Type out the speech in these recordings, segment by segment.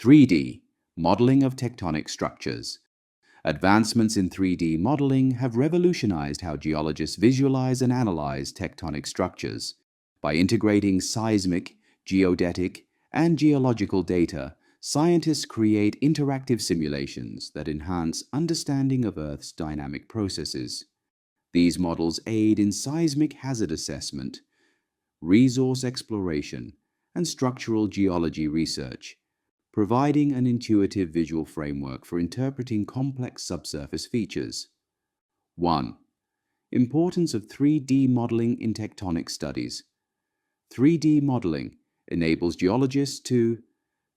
3D, modeling of tectonic structures. Advancements in 3D modeling have revolutionized how geologists visualize and analyze tectonic structures. By integrating seismic, geodetic, and geological data, scientists create interactive simulations that enhance understanding of Earth's dynamic processes. These models aid in seismic hazard assessment, resource exploration, and structural geology research, providing an intuitive visual framework for interpreting complex subsurface features. 1. Importance of 3D modeling in tectonic studies. 3D modeling enables geologists to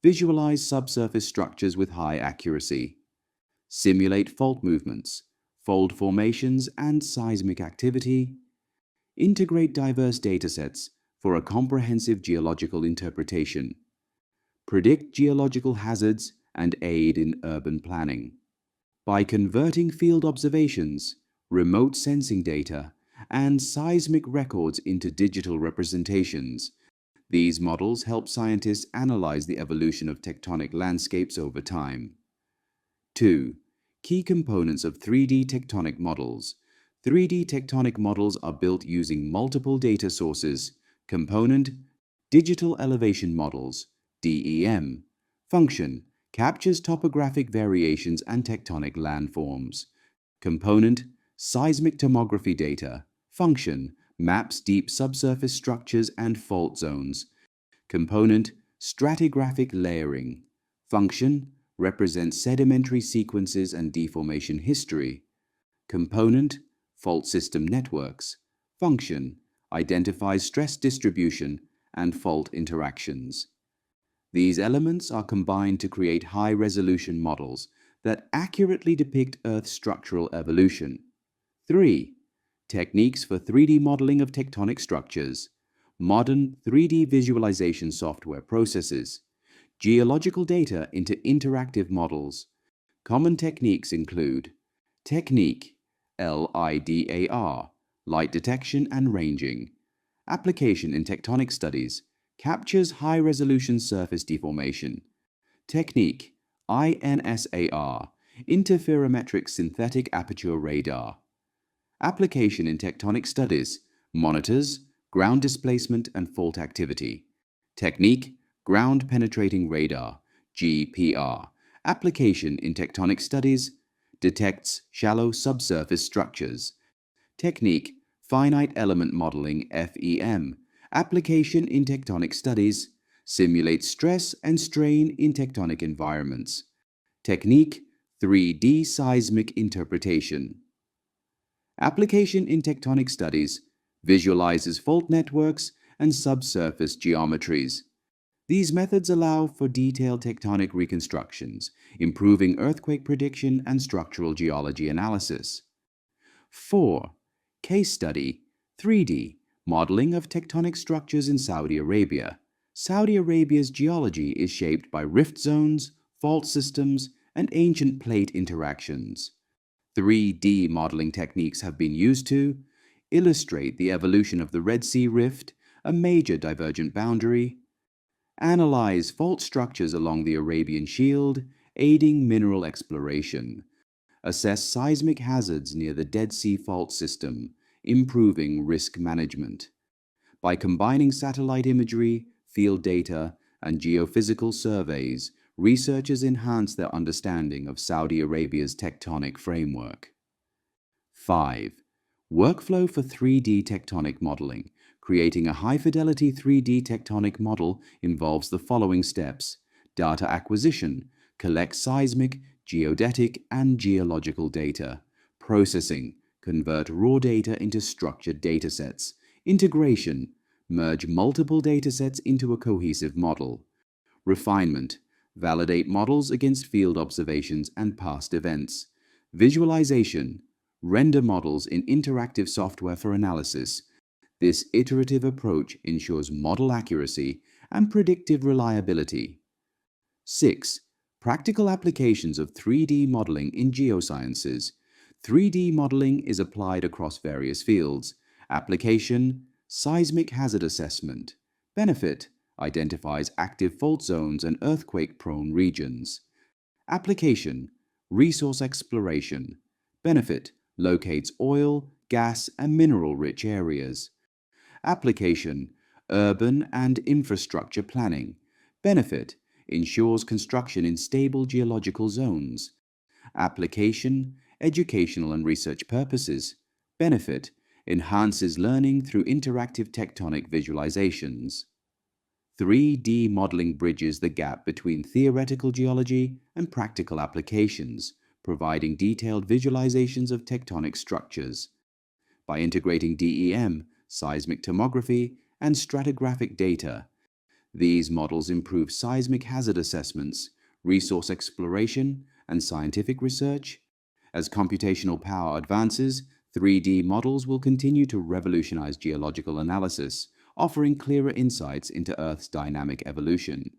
visualize subsurface structures with high accuracy, simulate fault movements, fold formations, and seismic activity, integrate diverse datasets for a comprehensive geological interpretation, predict geological hazards, and aid in urban planning. By converting field observations, remote sensing data, and seismic records into digital representations, these models help scientists analyze the evolution of tectonic landscapes over time. 2. Key components of 3D tectonic models. 3D tectonic models are built using multiple data sources. Component: digital elevation models, DEM. Function: captures topographic variations and tectonic landforms. Component: seismic tomography data. Function: maps deep subsurface structures and fault zones. Component: stratigraphic layering. Function: represents sedimentary sequences and deformation history. Component: fault system networks. Function: identifies stress distribution and fault interactions. These elements are combined to create high-resolution models that accurately depict Earth's structural evolution. 3. Techniques for 3D modeling of tectonic structures. Modern 3D visualization software processes geological data into interactive models. Common techniques include technique, LIDAR, light detection and ranging. Application in tectonic studies, captures high-resolution surface deformation. Technique, INSAR, interferometric synthetic aperture radar. Application in tectonic studies, monitors ground displacement and fault activity. Technique, ground penetrating radar, GPR. Application in tectonic studies, detects shallow subsurface structures. Technique, finite element modeling, FEM. Application in tectonic studies, simulates stress and strain in tectonic environments. Technique, 3D seismic interpretation. Application in tectonic studies, visualizes fault networks and subsurface geometries. These methods allow for detailed tectonic reconstructions, improving earthquake prediction and structural geology analysis. 4. Case study, 3D, modeling of tectonic structures in Saudi Arabia. Saudi Arabia's geology is shaped by rift zones, fault systems, and ancient plate interactions. 3D modeling techniques have been used to illustrate the evolution of the Red Sea Rift, a major divergent boundary, analyze fault structures along the Arabian Shield, aiding mineral exploration, assess seismic hazards near the Dead Sea Fault System, improving risk management. By combining satellite imagery, field data, and geophysical surveys, researchers enhance their understanding of Saudi Arabia's tectonic framework. 5. Workflow for 3D tectonic modeling. Creating a high-fidelity 3D tectonic model involves the following steps. Data acquisition, collect seismic, geodetic, and geological data. Processing, convert raw data into structured datasets. Integration, merge multiple datasets into a cohesive model. Refinement, validate models against field observations and past events. Visualization, render models in interactive software for analysis. This iterative approach ensures model accuracy and predictive reliability. 6. Practical applications of 3D modeling in geosciences. 3D modeling is applied across various fields. Application: seismic hazard assessment. Benefit: identifies active fault zones and earthquake-prone regions. Application: resource exploration. Benefit: locates oil, gas, and mineral-rich areas. Application: urban and infrastructure planning. Benefit: ensures construction in stable geological zones. Application: educational and research purposes. Benefit: enhances learning through interactive tectonic visualizations. 3D modeling bridges the gap between theoretical geology and practical applications, providing detailed visualizations of tectonic structures. By integrating DEM, seismic tomography, and stratigraphic data, these models improve seismic hazard assessments, resource exploration, and scientific research. As computational power advances, 3D models will continue to revolutionize geological analysis, offering clearer insights into Earth's dynamic evolution.